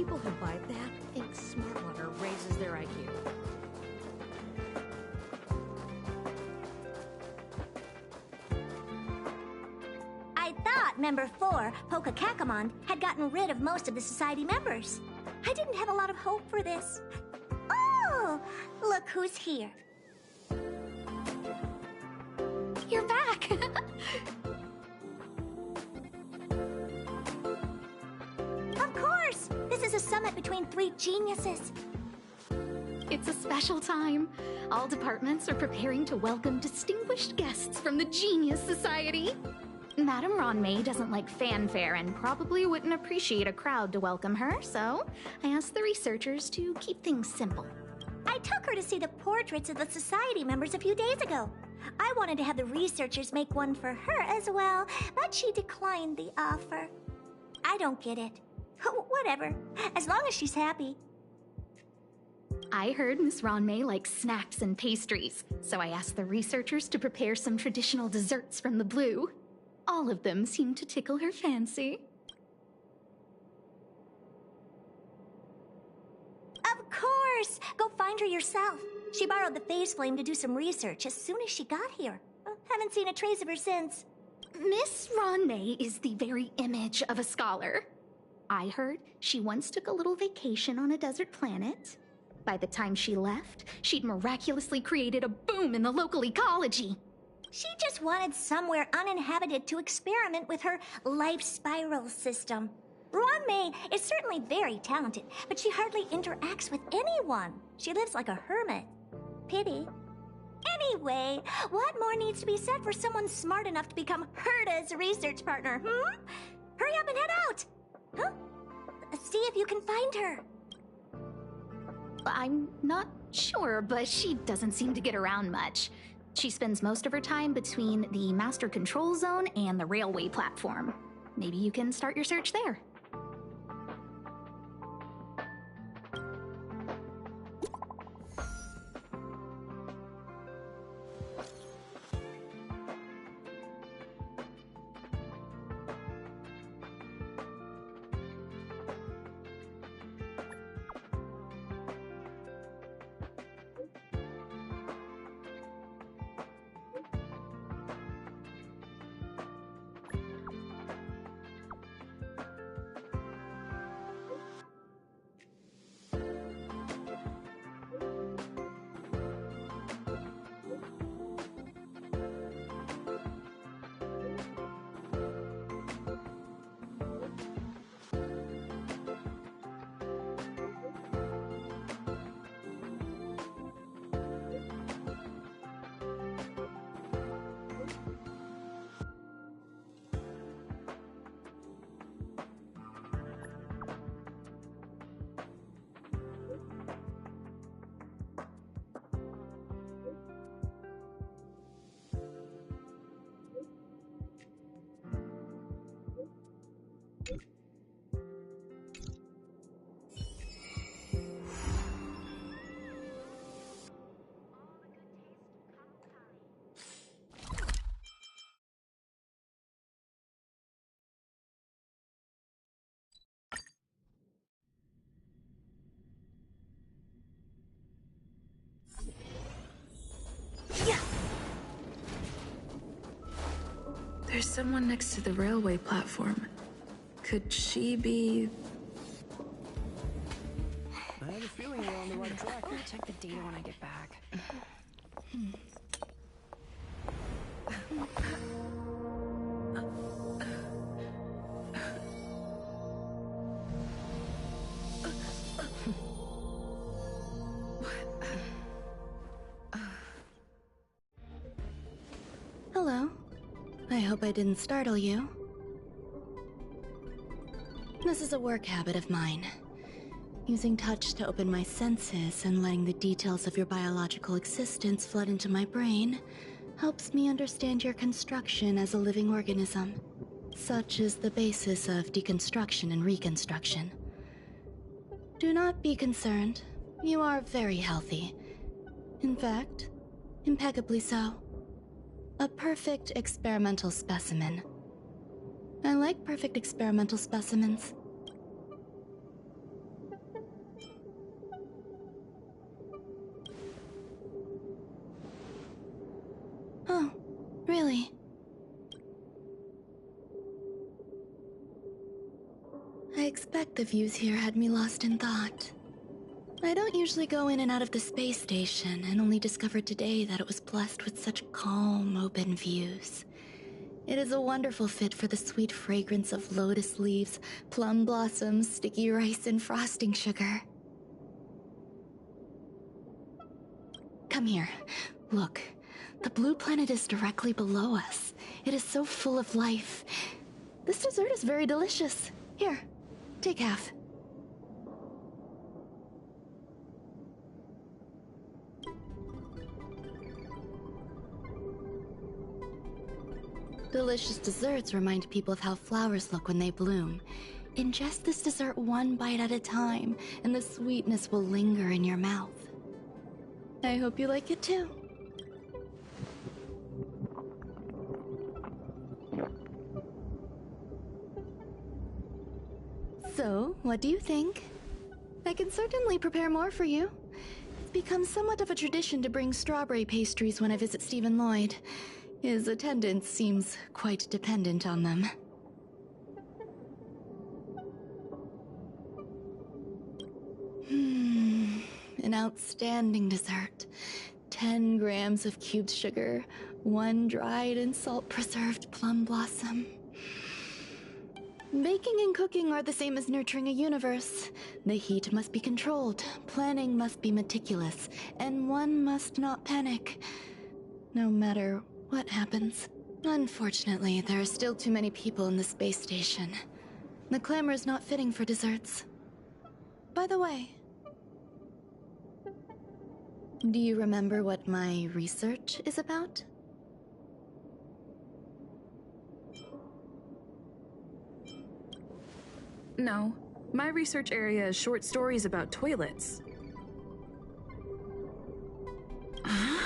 People who buy that think smart water raises their IQ. I thought Member 4, Pokakakamon, had gotten rid of most of the society members. I didn't have a lot of hope for this. Oh, look who's here. You're back! Of course! This is a summit between 3 geniuses. It's a special time. All departments are preparing to welcome distinguished guests from the Genius Society. Madame Ronmei doesn't like fanfare and probably wouldn't appreciate a crowd to welcome her, so I asked the researchers to keep things simple. I took her to see the portraits of the society members a few days ago. I wanted to have the researchers make one for her as well, but she declined the offer. I don't get it. Whatever, as long as she's happy. I heard Miss Ronmei likes snacks and pastries, so I asked the researchers to prepare some traditional desserts from the blue. All of them seemed to tickle her fancy. Of course! Go find her yourself. She borrowed the phase flame to do some research as soon as she got here. Haven't seen a trace of her since. Miss Ronmei is the very image of a scholar. I heard she once took a little vacation on a desert planet. By the time she left, she'd miraculously created a boom in the local ecology. She just wanted somewhere uninhabited to experiment with her life spiral system. Ronmei is certainly very talented, but she hardly interacts with anyone. She lives like a hermit. Pity. Anyway, what more needs to be said for someone smart enough to become Herta's research partner, Hurry up and head out! Huh? See if you can find her. I'm not sure, but she doesn't seem to get around much. She spends most of her time between the master control zone and the railway platform. Maybe you can start your search there. There's someone next to the railway platform. Could she be... I have a feeling we're on the right track. I'll check the data when I get back. Hello. I hope I didn't startle you. This is a work habit of mine. Using touch to open my senses and letting the details of your biological existence flood into my brain helps me understand your construction as a living organism. Such is the basis of deconstruction and reconstruction. Do not be concerned. You are very healthy. In fact, impeccably so. A perfect experimental specimen. I like perfect experimental specimens. really. I expect the views here had me lost in thought. I don't usually go in and out of the space station, and only discovered today that it was blessed with such calm, open views. It is a wonderful fit for the sweet fragrance of lotus leaves, plum blossoms, sticky rice, and frosting sugar. Come here. Look. The blue planet is directly below us. It is so full of life. This dessert is very delicious. Here, take half. Delicious desserts remind people of how flowers look when they bloom. Ingest this dessert one bite at a time, and the sweetness will linger in your mouth. I hope you like it too. So, what do you think? I can certainly prepare more for you. It's become somewhat of a tradition to bring strawberry pastries when I visit Stephen Lloyd. His attendance seems quite dependent on them. An outstanding dessert. 10 grams of cubed sugar, 1 dried and salt-preserved plum blossom. Baking and cooking are the same as nurturing a universe. The heat must be controlled, planning must be meticulous, and one must not panic. No matter what happens. Unfortunately, there are still too many people in the space station. The clamor is not fitting for desserts. By the way, do you remember what my research is about? No. My research area is short stories about toilets. Huh?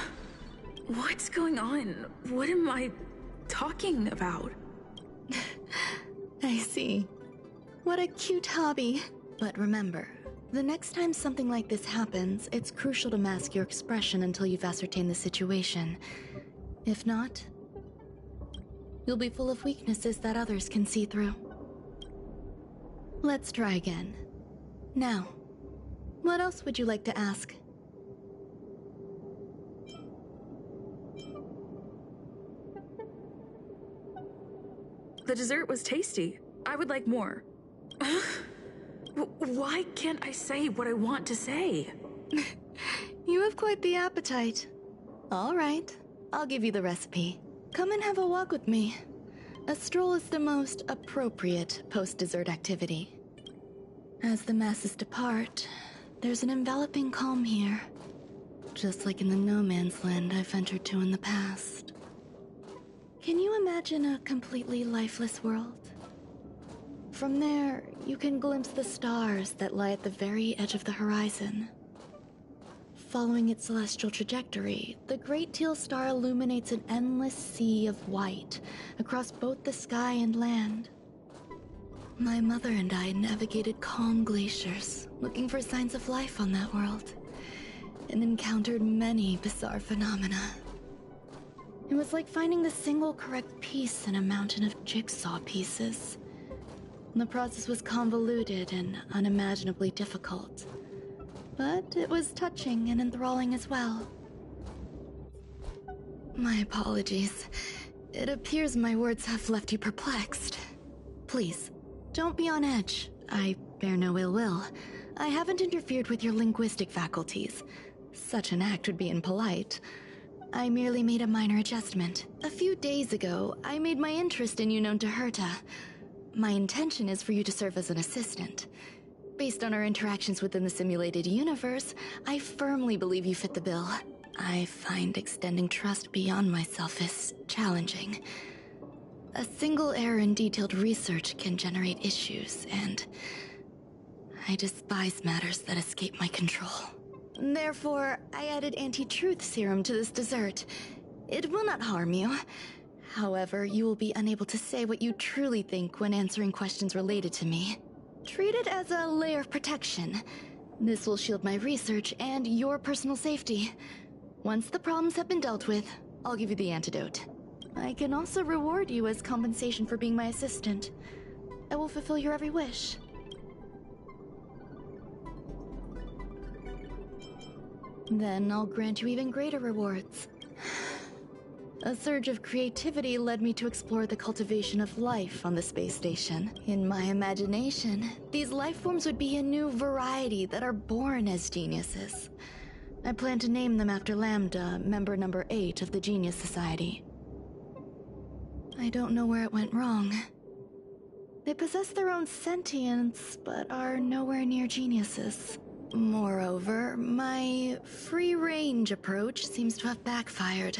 What's going on? What am I talking about? I see. What a cute hobby. But remember, the next time something like this happens, it's crucial to mask your expression until you've ascertained the situation. If not, you'll be full of weaknesses that others can see through. Let's try again. Now, what else would you like to ask? The dessert was tasty. I would like more. Why can't I say what I want to say? You have quite the appetite. All right, I'll give you the recipe. Come and have a walk with me. A stroll is the most appropriate post-dessert activity. As the masses depart, there's an enveloping calm here. Just like in the no man's land I've ventured to in the past. Can you imagine a completely lifeless world? From there, you can glimpse the stars that lie at the very edge of the horizon. Following its celestial trajectory, the Great Teal Star illuminates an endless sea of white across both the sky and land. My mother and I navigated calm glaciers, looking for signs of life on that world, and encountered many bizarre phenomena. It was like finding the single correct piece in a mountain of jigsaw pieces. The process was convoluted and unimaginably difficult, but it was touching and enthralling as well. My apologies. It appears my words have left you perplexed. Please, don't be on edge. I bear no ill will. I haven't interfered with your linguistic faculties. Such an act would be impolite. I merely made a minor adjustment. A few days ago, I made my interest in you known to Herta. My intention is for you to serve as an assistant. Based on our interactions within the simulated universe, I firmly believe you fit the bill. I find extending trust beyond myself is challenging. A single error in detailed research can generate issues, and I despise matters that escape my control. Therefore, I added anti-truth serum to this dessert. It will not harm you. However, you will be unable to say what you truly think when answering questions related to me. Treat it as a layer of protection. This will shield my research and your personal safety. Once the problems have been dealt with, I'll give you the antidote. I can also reward you as compensation for being my assistant. I will fulfill your every wish. Then I'll grant you even greater rewards. A surge of creativity led me to explore the cultivation of life on the space station. In my imagination, these life forms would be a new variety that are born as geniuses. I plan to name them after Lambda, member number 8 of the Genius Society. I don't know where it went wrong. They possess their own sentience, but are nowhere near geniuses. Moreover, my free-range approach seems to have backfired.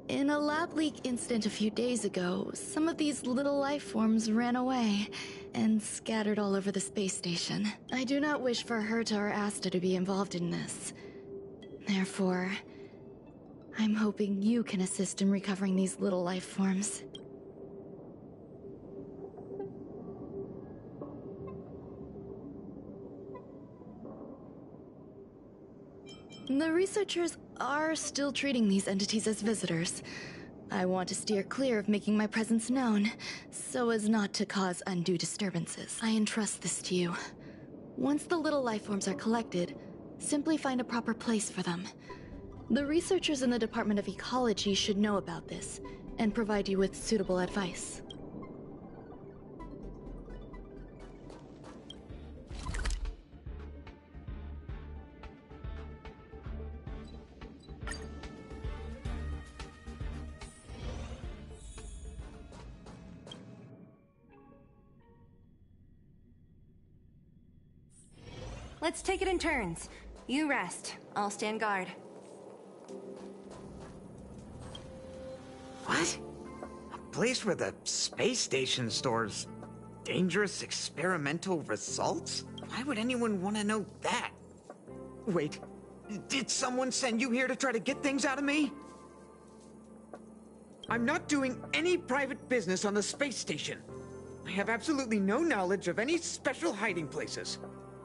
In a lab leak incident a few days ago, some of these little life forms ran away and scattered all over the space station. I do not wish for Herta or Asta to be involved in this. Therefore, I'm hoping you can assist in recovering these little life forms. The researchers are still treating these entities as visitors. I want to steer clear of making my presence known, so as not to cause undue disturbances. I entrust this to you. Once the little life forms are collected, simply find a proper place for them. The researchers in the Department of Ecology should know about this, and provide you with suitable advice. Let's take it in turns. You rest. I'll stand guard. What? A place where the space station stores dangerous experimental results? Why would anyone want to know that? Wait, did someone send you here to try to get things out of me? I'm not doing any private business on the space station. I have absolutely no knowledge of any special hiding places.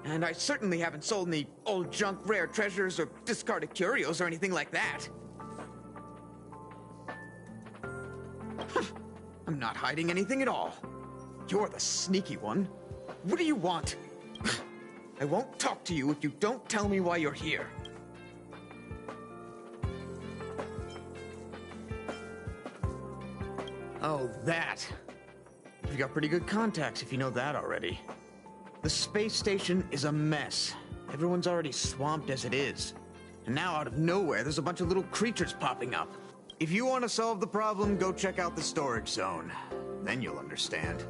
And I certainly haven't sold any old junk rare treasures or discarded curios or anything like that. I'm not hiding anything at all. You're the sneaky one. What do you want? I won't talk to you if you don't tell me why you're here. Oh, that. You've got pretty good contacts if you know that already. The space station is a mess. Everyone's already swamped as it is. And now out of nowhere, there's a bunch of little creatures popping up. If you want to solve the problem, go check out the storage zone. Then you'll understand.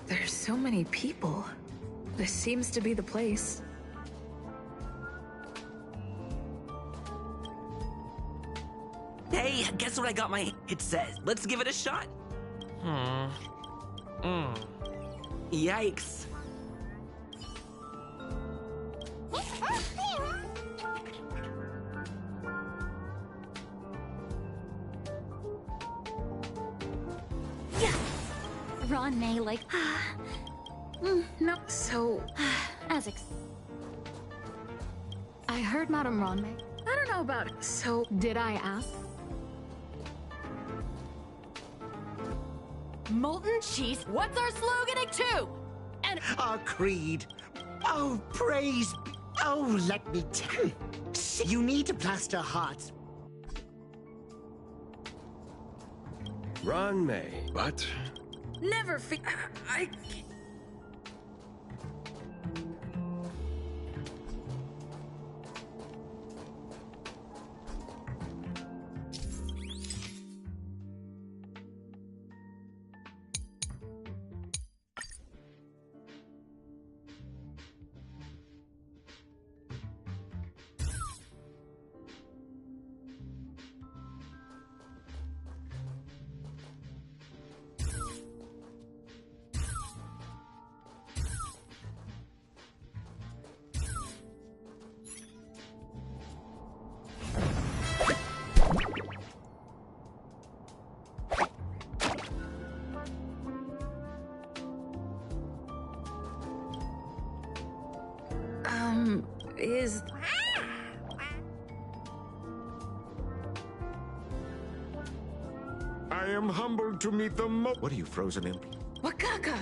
There's so many people. This seems to be the place. Hey, guess what I got It says, let's give it a shot. Yikes. Ron May, like, No, so... as I heard Madame Ron May. I don't know about it. So... Did I ask? Molten cheese. What's our slogan at 2? And Our creed. Oh, praise. Oh, let me tell you. You need to plaster hearts. Ron May. What? Never I... Is... I am humbled to meet the What are you, frozen imp? Wakaka!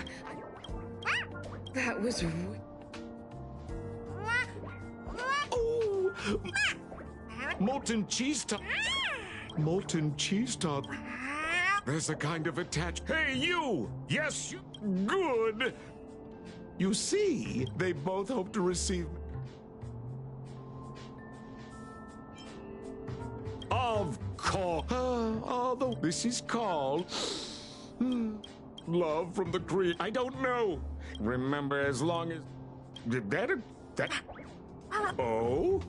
That was... Oh! Molten cheese top. Molten cheese top. There's a kind of attach. Hey, you! Yes, you. Good! You see, they both hope to receive. Of course. Although this is called. Love from the creed. I don't know. Remember, as long as. That. Oh?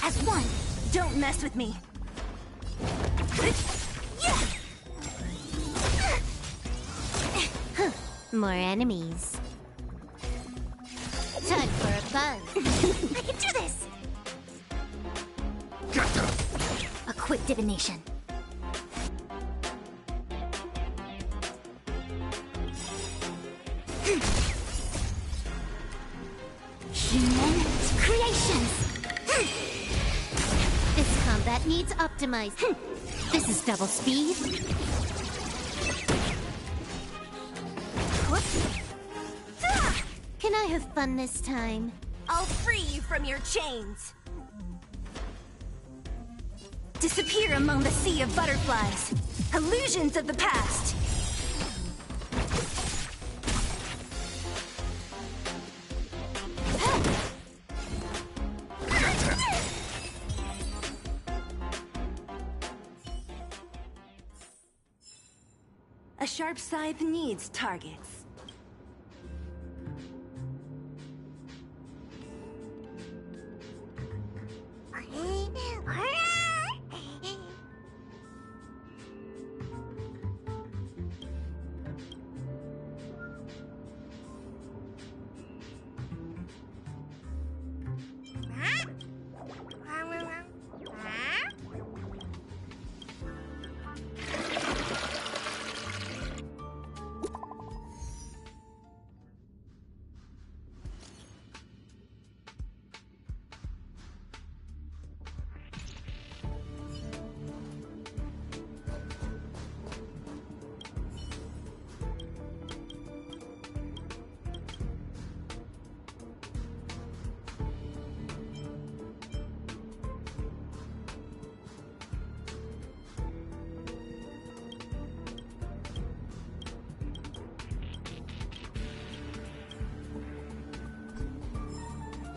As one. Don't mess with me. More enemies. Time for a buzz. I can do this! A quick divination. Human creations! This combat needs optimized. This is double speed. Can I have fun this time? I'll free you from your chains. Disappear among the sea of butterflies. Illusions of the past. A sharp scythe needs targets.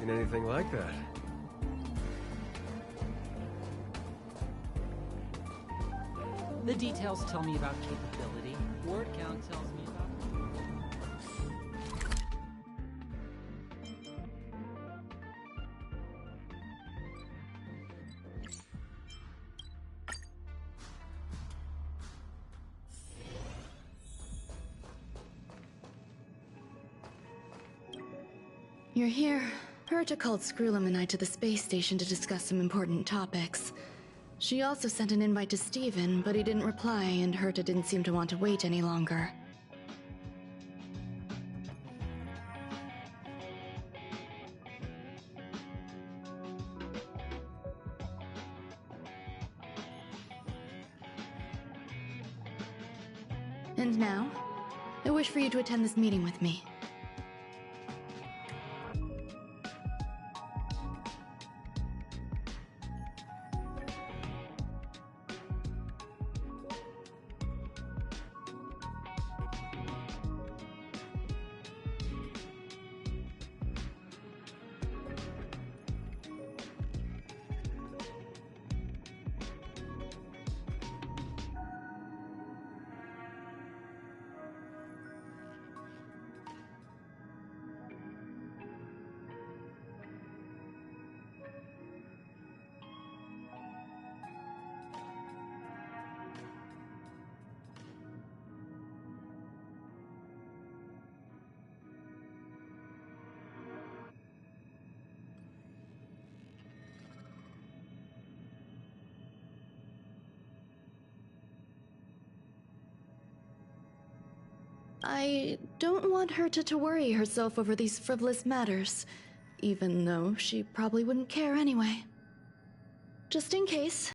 Anything like that. The details tell me about capability. Word count tells me about... You're here. Herta called Screwlum and I to the space station to discuss some important topics. She also sent an invite to Steven, but he didn't reply, and Herta didn't seem to want to wait any longer. And now, I wish for you to attend this meeting with me. I don't want her to worry herself over these frivolous matters, even though she probably wouldn't care anyway. Just in case,